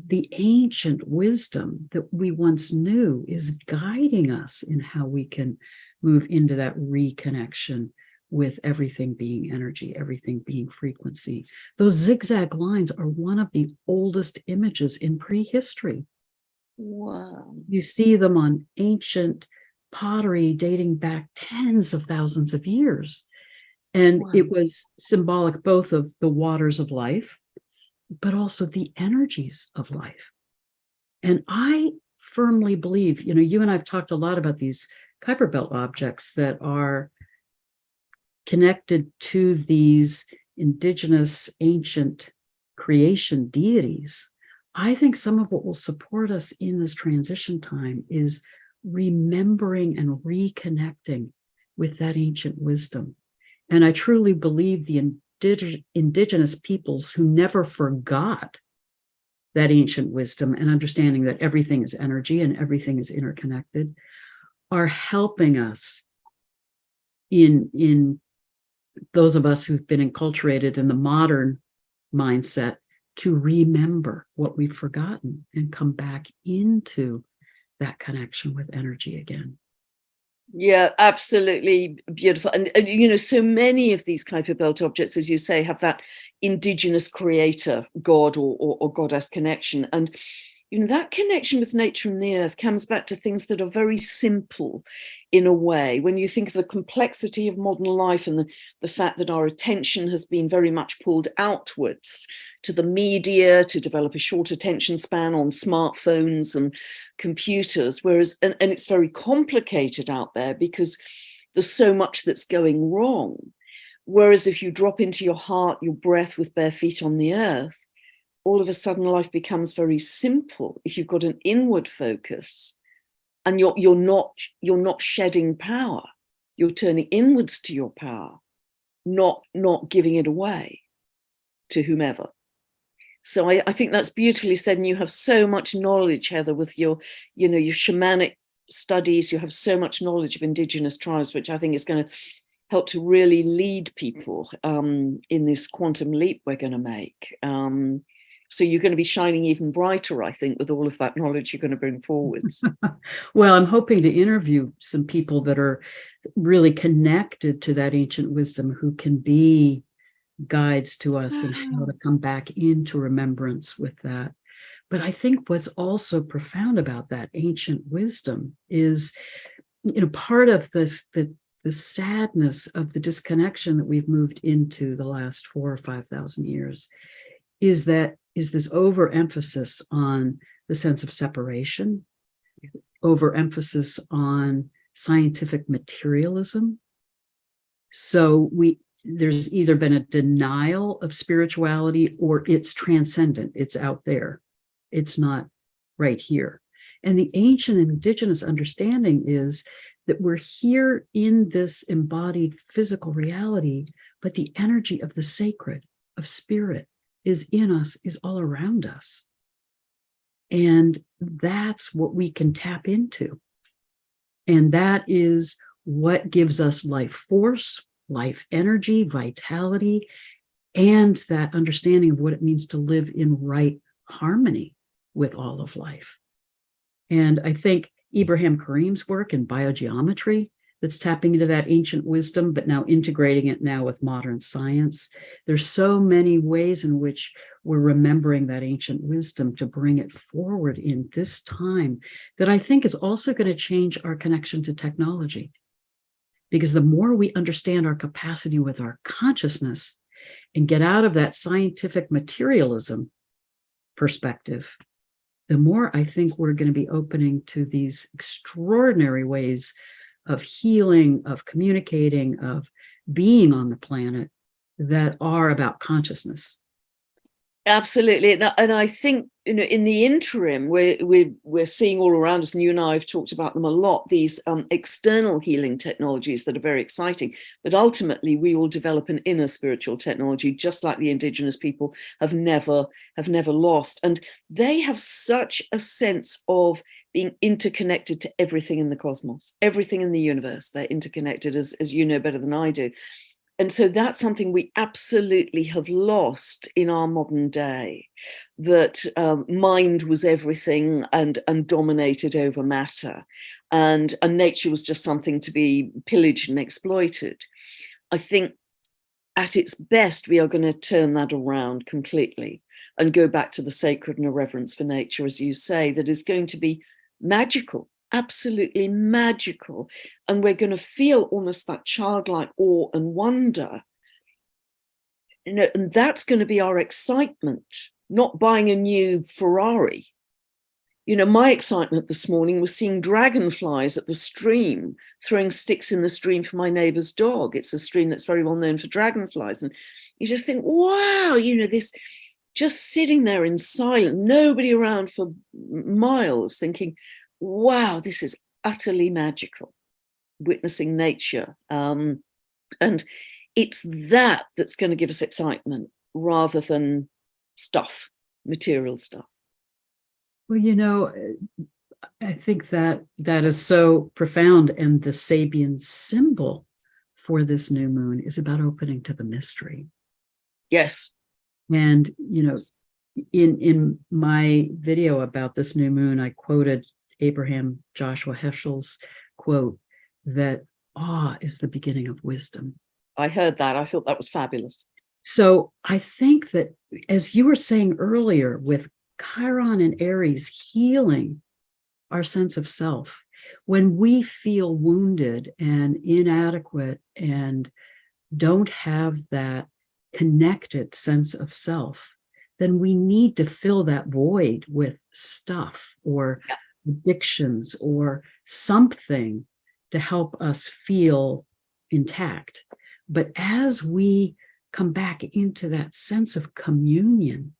Speaker 1: the ancient wisdom that we once knew is guiding us in how we can move into that reconnection with everything being energy, everything being frequency. Those zigzag lines are one of the oldest images in prehistory.
Speaker 2: Wow.
Speaker 1: You see them on ancient pottery dating back tens of thousands of years. And it was symbolic both of the waters of life, but also the energies of life. And I firmly believe, you and I've talked a lot about these Kuiper Belt objects that are connected to these indigenous ancient creation deities. I think some of what will support us in this transition time is remembering and reconnecting with that ancient wisdom. And I truly believe the indigenous peoples who never forgot that ancient wisdom and understanding that everything is energy and everything is interconnected are helping us in those of us who've been enculturated in the modern mindset to remember what we've forgotten and come back into that connection with energy again.
Speaker 2: Yeah, absolutely beautiful. And so many of these Kuiper Belt objects, as you say, have that indigenous creator, God or goddess connection. And that connection with nature and the earth comes back to things that are very simple in a way. When you think of the complexity of modern life and the fact that our attention has been very much pulled outwards to the media, to develop a short attention span on smartphones and computers, whereas, and it's very complicated out there because there's so much that's going wrong. Whereas if you drop into your heart, your breath with bare feet on the earth, all of a sudden life becomes very simple if you've got an inward focus and you're not shedding power. You're turning inwards to your power, not giving it away to whomever. So I think that's beautifully said. And you have so much knowledge, Heather, with your shamanic studies. You have so much knowledge of indigenous tribes, which I think is going to help to really lead people in this quantum leap we're going to make. So you're going to be shining even brighter, I think, with all of that knowledge you're going to bring forwards.
Speaker 1: Well, I'm hoping to interview some people that are really connected to that ancient wisdom who can be guides to us and how to come back into remembrance with that. But I think what's also profound about that ancient wisdom is, part of this, the sadness of the disconnection that we've moved into the last 4,000 or 5,000 years is this overemphasis on the sense of separation, overemphasis on scientific materialism. So there's either been a denial of spirituality or it's transcendent, it's out there, it's not right here. And the ancient indigenous understanding is that we're here in this embodied physical reality, but the energy of the sacred, of spirit, is in us, is all around us. And that's what we can tap into. And that is what gives us life force, life energy, vitality, and that understanding of what it means to live in right harmony with all of life. And I think Ibrahim Karim's work in biogeometry, that's tapping into that ancient wisdom, but now integrating it now with modern science. There's so many ways in which we're remembering that ancient wisdom to bring it forward in this time that I think is also going to change our connection to technology. Because the more we understand our capacity with our consciousness and get out of that scientific materialism perspective, the more I think we're going to be opening to these extraordinary ways of healing, of communicating, of being on the planet that are about consciousness.
Speaker 2: Absolutely, and I think, you know, in the interim, we're seeing all around us, and you and I have talked about them a lot. These external healing technologies that are very exciting, but ultimately we will develop an inner spiritual technology, just like the indigenous people have never lost, and they have such a sense of being interconnected to everything in the cosmos, everything in the universe. They're interconnected, as you know better than I do. And so that's something we absolutely have lost in our modern day, that mind was everything and dominated over matter, and nature was just something to be pillaged and exploited. I think at its best, we are going to turn that around completely and go back to the sacred and a reverence for nature, as you say, that is going to be magical. Absolutely magical, and we're going to feel almost that childlike awe and wonder, you know, and that's going to be our excitement, not buying a new Ferrari. You know, my excitement this morning was seeing dragonflies at the stream, throwing sticks in the stream for my neighbor's dog. It's a stream that's very well known for dragonflies, and you just think, wow, you know, this, just sitting there in silence, nobody around for miles, thinking, wow, this is utterly magical, witnessing nature. And it's that that's going to give us excitement rather than stuff, material stuff.
Speaker 1: Well, you know, I think that is so profound. And the Sabian symbol for this new moon is about opening to the mystery.
Speaker 2: Yes.
Speaker 1: And, you know, in my video about this new moon, I quoted Abraham Joshua Heschel's quote that awe is the beginning of wisdom.
Speaker 2: I heard that. I thought that was fabulous.
Speaker 1: So I think that, as you were saying earlier, with Chiron and Aries healing our sense of self, when we feel wounded and inadequate and don't have that connected sense of self, then we need to fill that void with stuff or addictions or something to help us feel intact. But as we come back into that sense of communion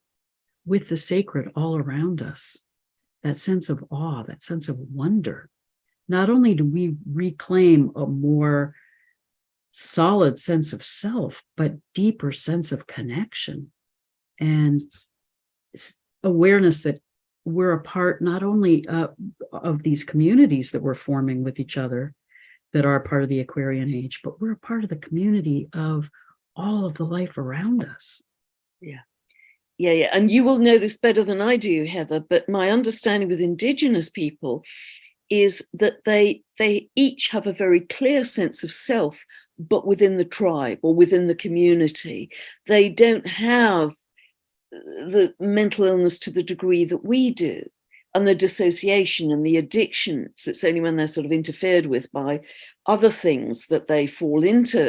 Speaker 1: with the sacred all around us, that sense of awe, that sense of wonder, not only do we reclaim a more solid sense of self, but deeper sense of connection and awareness that we're a part not only of these communities that we're forming with each other that are part of the Aquarian age, but we're a part of the community of all of the life around us.
Speaker 2: Yeah. And you will know this better than I do, Heather, but my understanding with indigenous people is that they each have a very clear sense of self, but within the tribe or within the community. They don't have the mental illness to the degree that we do, and the dissociation and the addictions. It's only when they're sort of interfered with by other things that they fall into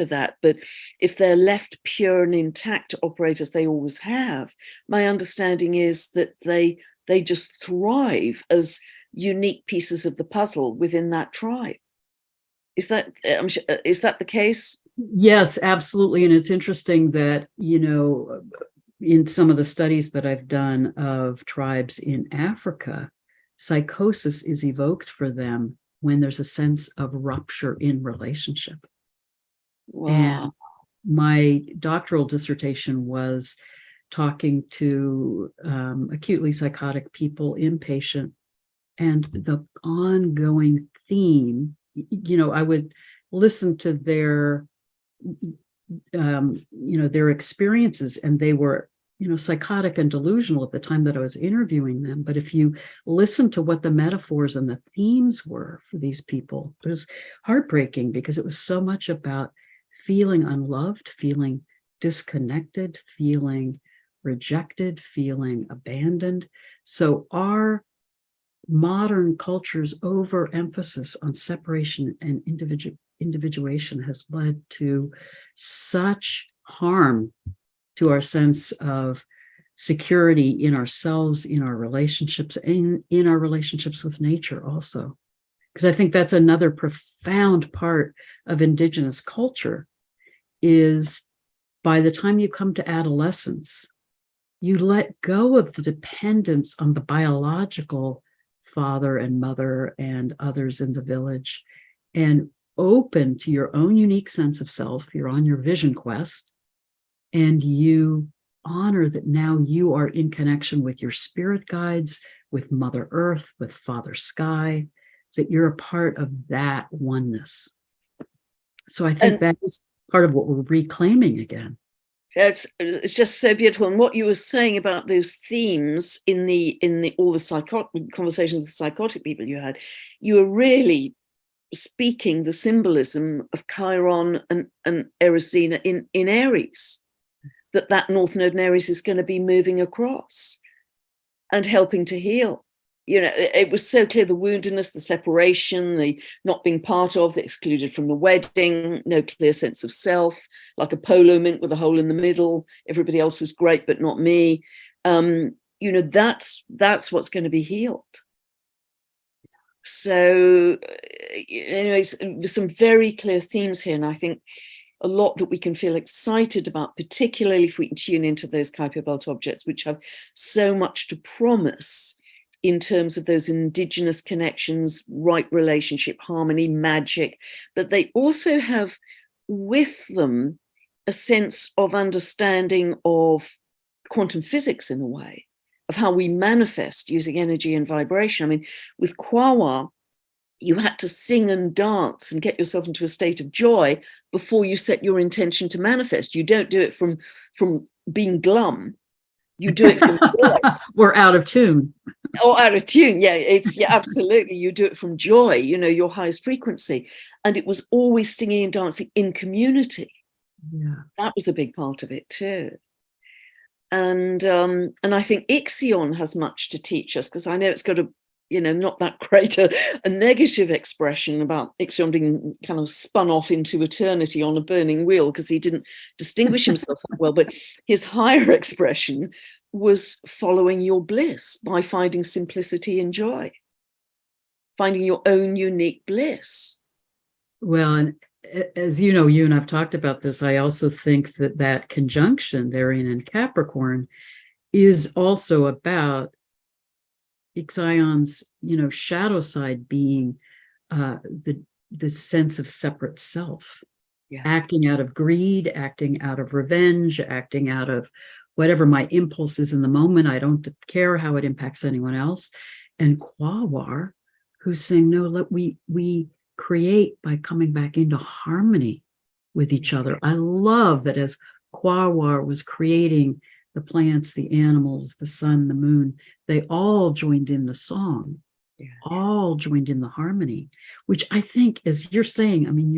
Speaker 2: that. But if they're left pure and intact to operate as they always have, my understanding is that they just thrive as unique pieces of the puzzle within that tribe. Is that the case?
Speaker 1: Yes, absolutely. And it's interesting that, you know, in some of the studies that I've done of tribes in Africa, psychosis is evoked for them when there's a sense of rupture in relationship.
Speaker 2: Wow.
Speaker 1: And my doctoral dissertation was talking to acutely psychotic people, inpatient, and the ongoing theme, you know, I would listen to their, their experiences, and they were, psychotic and delusional at the time that I was interviewing them. But if you listen to what the metaphors and the themes were for these people, it was heartbreaking because it was so much about feeling unloved, feeling disconnected, feeling rejected, feeling abandoned. So our modern culture's overemphasis on separation and individuation has led to such harm to our sense of security in ourselves, in our relationships, and in our relationships with nature also. Because I think that's another profound part of Indigenous culture is by the time you come to adolescence, you let go of the dependence on the biological father and mother and others in the village and open to your own unique sense of self. You're on your vision quest. And you honor that now you are in connection with your spirit guides, with Mother Earth, with Father Sky, that you're a part of that oneness. So I think that is part of what we're reclaiming again.
Speaker 2: It's just so beautiful. And what you were saying about those themes in all the psychotic conversations with psychotic people you were really speaking the symbolism of Chiron and Erisina in Aries. That North Node in Aries is going to be moving across and helping to heal. It was so clear, the woundedness, the separation, the not being part of, the excluded from the wedding, no clear sense of self, like a polo mint with a hole in the middle. Everybody else is great, but not me. That's what's going to be healed. So, anyways, there's some very clear themes here. And I think a lot that we can feel excited about, particularly if we can tune into those Kuiper belt objects, which have so much to promise in terms of those indigenous connections, right relationship, harmony, magic, but they also have with them a sense of understanding of quantum physics in a way, of how we manifest using energy and vibration. I mean, with Kwawa, you had to sing and dance and get yourself into a state of joy before you set your intention to manifest. You don't do it from being glum. You do it from joy.
Speaker 1: We're out of tune.
Speaker 2: Or out of tune. Yeah, absolutely. You do it from joy, your highest frequency. And it was always singing and dancing in community.
Speaker 1: Yeah.
Speaker 2: That was a big part of it too. And I think Ixion has much to teach us, because I know it's got not that great a negative expression about Ixion being kind of spun off into eternity on a burning wheel because he didn't distinguish himself that well. But his higher expression was following your bliss by finding simplicity and joy, finding your own unique bliss.
Speaker 1: Well, and as you know, you and I've talked about this, I also think that conjunction therein in Capricorn is also about Ixion's, shadow side being the sense of separate self, acting out of greed, acting out of revenge, acting out of whatever my impulse is in the moment. I don't care how it impacts anyone else. And Quawar, who's saying, no, we create by coming back into harmony with each other. I love that as Quawar was creating the plants, the animals, the sun, the moon, they all joined in the song, all joined in the harmony, which I think, as you're saying, I mean,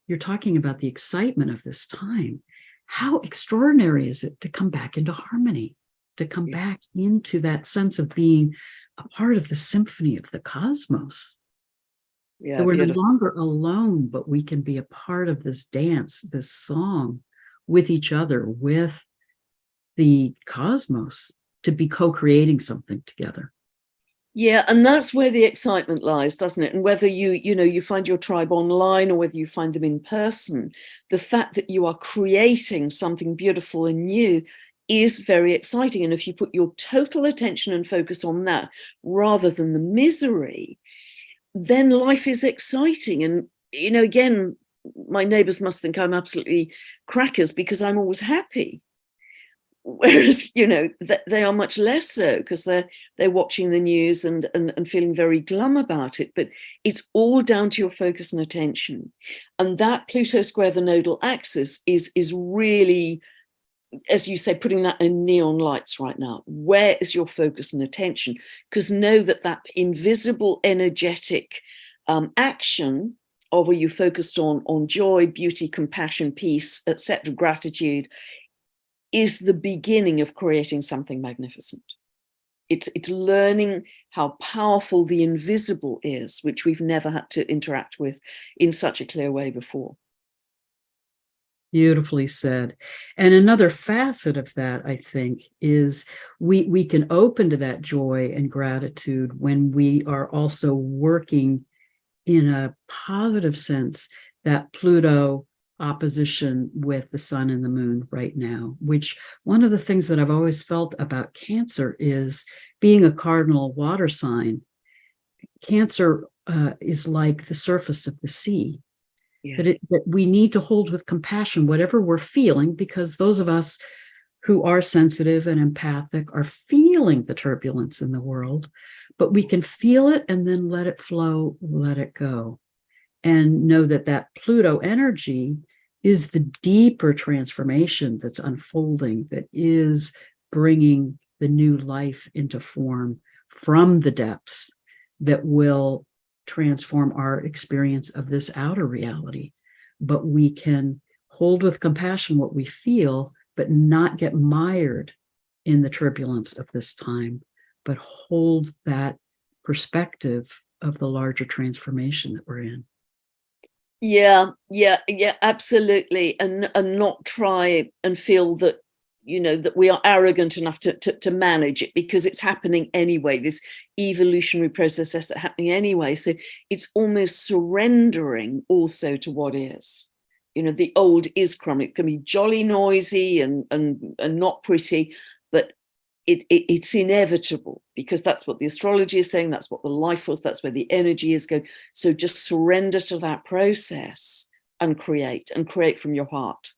Speaker 1: you're talking about the excitement of this time. How extraordinary is it to come back into harmony, to come back into that sense of being a part of the symphony of the cosmos? So we're no longer alone, but we can be a part of this dance, this song with each other, with the cosmos, to be co-creating something together.
Speaker 2: Yeah, and that's where the excitement lies, doesn't it? And whether you find your tribe online or whether you find them in person, the fact that you are creating something beautiful and new is very exciting. And if you put your total attention and focus on that rather than the misery, then life is exciting. And, again, my neighbors must think I'm absolutely crackers because I'm always happy. Whereas, they are much less so because they're watching the news and feeling very glum about it. But it's all down to your focus and attention. And that Pluto square the nodal axis is really as you say, putting that in neon lights right now. Where is your focus and attention? Because know that that invisible energetic action of, are you focused on joy, beauty, compassion, peace, etc., gratitude, is the beginning of creating something magnificent. It's learning how powerful the invisible is, which we've never had to interact with in such a clear way before.
Speaker 1: Beautifully said. And another facet of that, I think, is we can open to that joy and gratitude when we are also working in a positive sense that Pluto opposition with the sun and the moon right now, which one of the things that I've always felt about Cancer is, being a cardinal water sign, Cancer is like the surface of the sea.
Speaker 2: Yeah.
Speaker 1: That we need to hold with compassion whatever we're feeling, because those of us who are sensitive and empathic are feeling the turbulence in the world, but we can feel it and then let it flow, let it go, and know that that Pluto energy is the deeper transformation that's unfolding, that is bringing the new life into form from the depths, that will transform our experience of this outer reality. But we can hold with compassion what we feel, but not get mired in the turbulence of this time, but hold that perspective of the larger transformation that we're in.
Speaker 2: Yeah, absolutely. And not try and feel that, that we are arrogant enough to manage it, because it's happening anyway. This evolutionary process is happening anyway. So it's almost surrendering also to what is. The old is crumbling. It can be jolly noisy and not pretty, but it's inevitable, because that's what the astrology is saying, that's what the life was, that's where the energy is going. So just surrender to that process and create from your heart.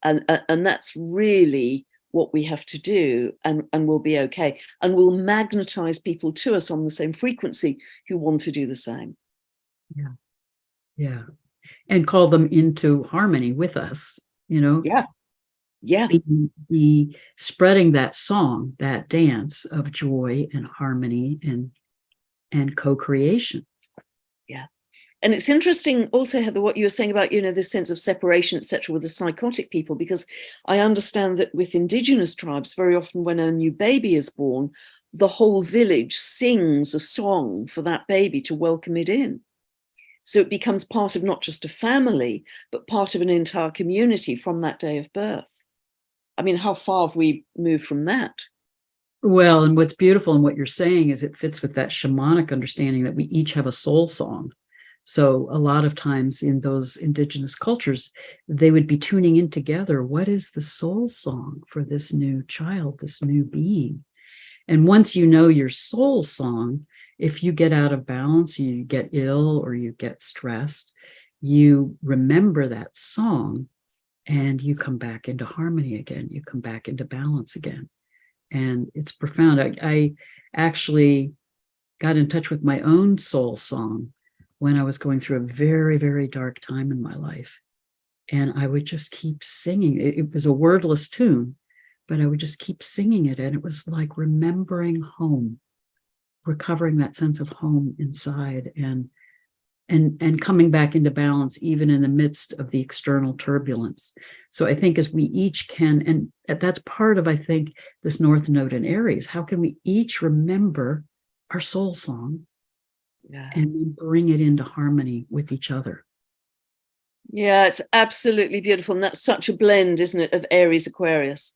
Speaker 2: And that's really what we have to do, and we'll be okay. And we'll magnetize people to us on the same frequency who want to do the same.
Speaker 1: Yeah. And call them into harmony with us,
Speaker 2: Yeah.
Speaker 1: Be spreading that song, that dance of joy and harmony and co-creation.
Speaker 2: Yeah. And it's interesting also, Heather, what you were saying about, this sense of separation, etc., with the psychotic people, because I understand that with indigenous tribes, very often when a new baby is born, the whole village sings a song for that baby to welcome it in. So it becomes part of not just a family, but part of an entire community from that day of birth. I mean, how far have we moved from that?
Speaker 1: Well, and what's beautiful in what you're saying is it fits with that shamanic understanding that we each have a soul song. So a lot of times in those indigenous cultures, they would be tuning in together. What is the soul song for this new child, this new being? And once you know your soul song, if you get out of balance, you get ill or you get stressed, you remember that song and you come back into harmony again. You come back into balance again. And it's profound. I actually got in touch with my own soul song when I was going through a very, very dark time in my life. And I would just keep singing. It was a wordless tune, but I would just keep singing it. And it was like remembering home, recovering that sense of home inside, and coming back into balance, even in the midst of the external turbulence. So I think as we each can, and that's part of, I think, this North Node in Aries, how can we each remember our soul song and bring it into harmony with each other?
Speaker 2: Yeah, it's absolutely beautiful. And that's such a blend, isn't it, of Aries Aquarius,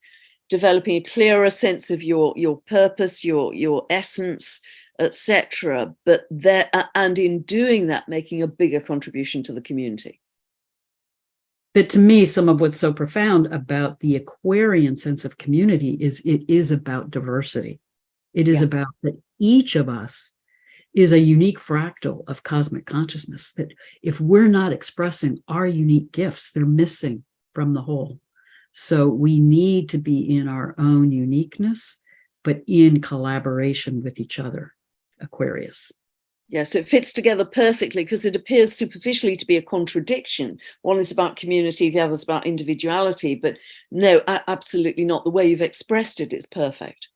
Speaker 2: developing a clearer sense of your purpose, your essence, etc. But there, and in doing that, making a bigger contribution to the community.
Speaker 1: But to me, some of what's so profound about the Aquarian sense of community is it is about diversity. It is about that each of us is a unique fractal of cosmic consciousness, that if we're not expressing our unique gifts, they're missing from the whole. So we need to be in our own uniqueness, but in collaboration with each other, Aquarius.
Speaker 2: Yes, it fits together perfectly because it appears superficially to be a contradiction. One is about community, the other is about individuality, but no, absolutely not. The way you've expressed it is perfect.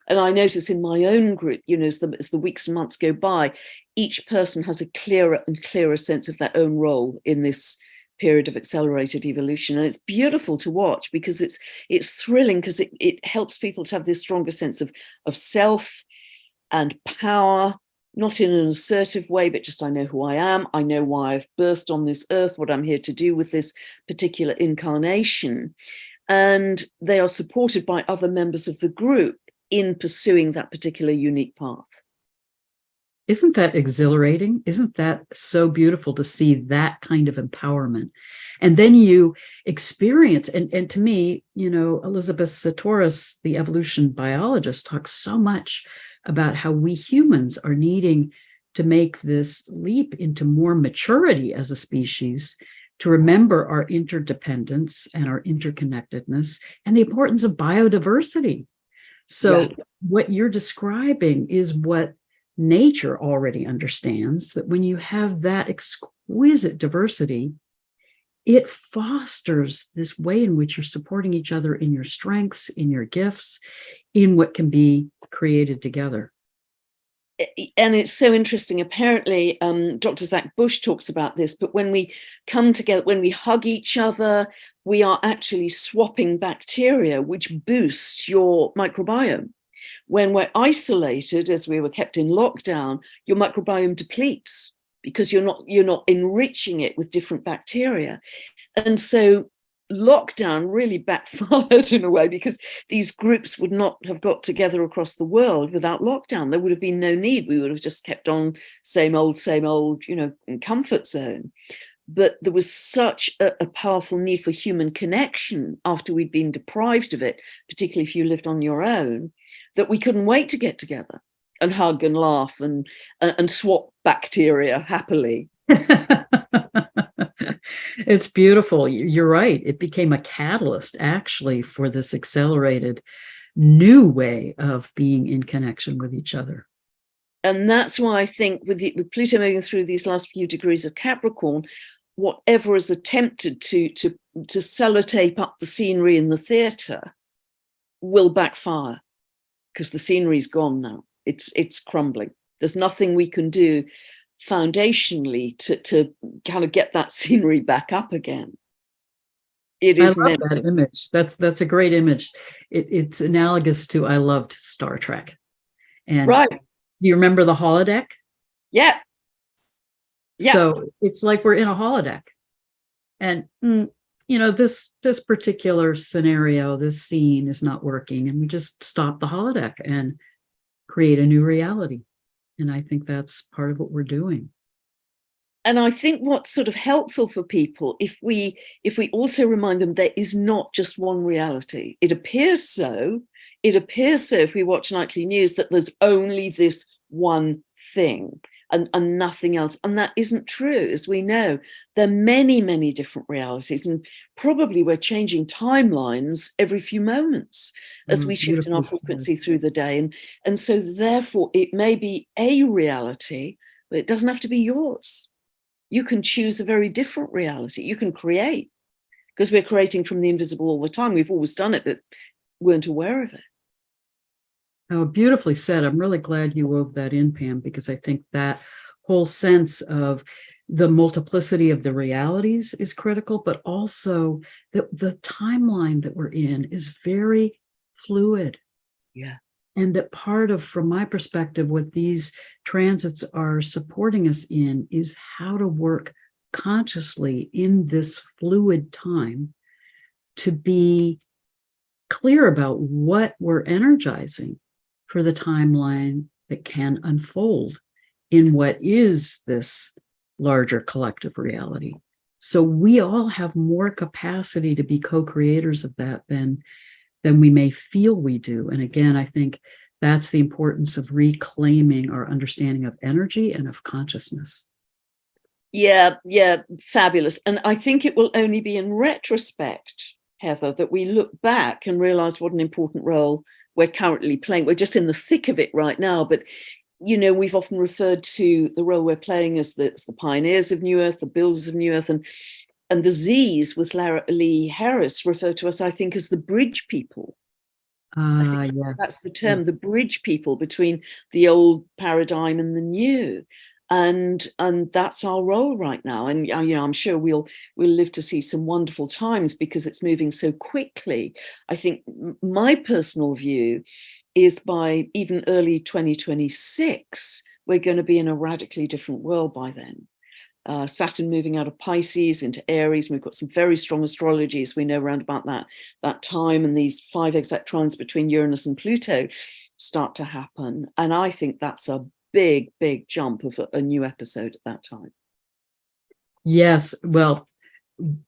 Speaker 2: And I notice in my own group, as the weeks and months go by, each person has a clearer and clearer sense of their own role in this period of accelerated evolution. And it's beautiful to watch because it's thrilling because it helps people to have this stronger sense of self and power, not in an assertive way, but just I know who I am. I know why I've birthed on this earth, what I'm here to do with this particular incarnation. And they are supported by other members of the group in pursuing that particular unique path.
Speaker 1: Isn't that exhilarating? Isn't that so beautiful to see that kind of empowerment? And then you experience, and to me, Elizabeth Sahtouris, the evolution biologist, talks so much about how we humans are needing to make this leap into more maturity as a species, to remember our interdependence and our interconnectedness and the importance of biodiversity. So what you're describing is what nature already understands, that when you have that exquisite diversity, it fosters this way in which you're supporting each other in your strengths, in your gifts, in what can be created together.
Speaker 2: And it's so interesting. Apparently, Dr. Zach Bush talks about this, but when we come together, when we hug each other, we are actually swapping bacteria, which boosts your microbiome. When we're isolated, as we were kept in lockdown, your microbiome depletes because you're not enriching it with different bacteria. And so lockdown really backfired in a way, because these groups would not have got together across the world without lockdown. There would have been no need. We would have just kept on same old, comfort zone. But there was such a powerful need for human connection after we'd been deprived of it, particularly if you lived on your own, that we couldn't wait to get together and hug and laugh and swap bacteria happily.
Speaker 1: It's beautiful. You're right. It became a catalyst, actually, for this accelerated new way of being in connection with each other.
Speaker 2: And that's why I think with Pluto moving through these last few degrees of Capricorn, whatever is attempted to sellotape up the scenery in the theatre will backfire, because the scenery's gone now. It's crumbling. There's nothing we can do foundationally to kind of get that scenery back up again. It is
Speaker 1: I love that image. That's a great image. It's analogous to, I loved Star Trek. And
Speaker 2: right.
Speaker 1: Do you remember the holodeck?
Speaker 2: Yeah.
Speaker 1: So it's like we're in a holodeck. And this particular scenario, this scene is not working, and we just stop the holodeck and create a new reality. And I think that's part of what we're doing.
Speaker 2: And I think what's sort of helpful for people, if we also remind them there is not just one reality. It appears so if we watch nightly news, that there's only this one thing and nothing else. And that isn't true. As we know, there are many, many different realities. And probably we're changing timelines every few moments as we shift in our frequency through the day. And so therefore, it may be a reality, but it doesn't have to be yours. You can choose a very different reality. You can create, because we're creating from the invisible all the time. We've always done it, but weren't aware of it.
Speaker 1: Oh, beautifully said. I'm really glad you wove that in, Pam, because I think that whole sense of the multiplicity of the realities is critical, but also the timeline that we're in is very fluid.
Speaker 2: Yeah.
Speaker 1: And that part of, from my perspective, what these transits are supporting us in is how to work consciously in this fluid time to be clear about what we're energizing for the timeline that can unfold in what is this larger collective reality. So we all have more capacity to be co-creators of that than we may feel we do. And again, I think that's the importance of reclaiming our understanding of energy and of consciousness.
Speaker 2: Yeah, fabulous. And I think it will only be in retrospect, Heather, that we look back and realize what an important role we're currently playing. We're just in the thick of it right now, but we've often referred to the role we're playing as the pioneers of New Earth, the builders of New Earth, and the Z's with Lee Harris refer to us, I think, as the bridge people. I think that's the term, the bridge people between the old paradigm and the new. And that's our role right now. And I'm sure we'll live to see some wonderful times because it's moving so quickly. I think my personal view is by even early 2026, we're going to be in a radically different world by then. Saturn moving out of Pisces into Aries. We've got some very strong astrology, as we know, around about that time, and these 5 exact trines between Uranus and Pluto start to happen. And I think that's a big jump of a new episode at that time.
Speaker 1: Yes, well,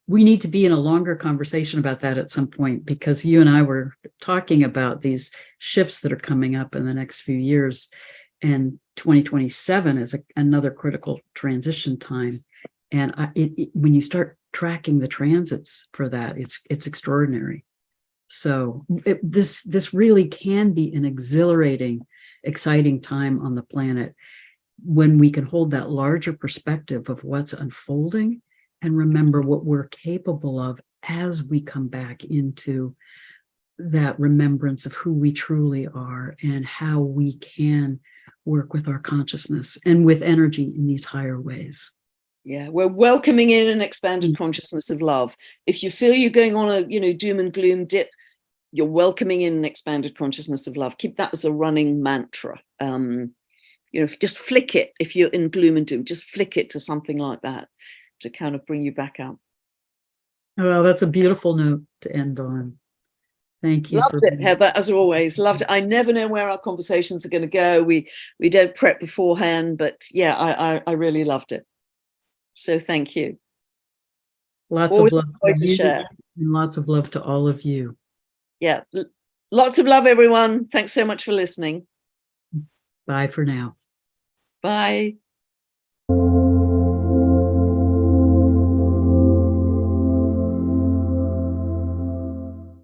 Speaker 1: we need to be in a longer conversation about that at some point, because you and I were talking about these shifts that are coming up in the next few years, and 2027 is another critical transition time. And when you start tracking the transits for that, it's extraordinary. So this really can be an exhilarating, exciting time on the planet when we can hold that larger perspective of what's unfolding and remember what we're capable of as we come back into that remembrance of who we truly are and how we can work with our consciousness and with energy in these higher ways.
Speaker 2: Yeah, we're welcoming in an expanded consciousness of love. If you feel you're going on a doom and gloom dip, you're welcoming in an expanded consciousness of love. Keep that as a running mantra. Just flick it. If you're in gloom and doom, just flick it to something like that to kind of bring you back up.
Speaker 1: Well, that's a beautiful note to end on. Thank you.
Speaker 2: Loved it, Heather, as always. Loved it. I never know where our conversations are going to go. We don't prep beforehand, but yeah, I really loved it. So thank you.
Speaker 1: Lots
Speaker 2: always
Speaker 1: of love
Speaker 2: to share.
Speaker 1: And lots of love to all of you.
Speaker 2: Yeah. Lots of love, everyone. Thanks so much for listening.
Speaker 1: Bye for now.
Speaker 2: Bye.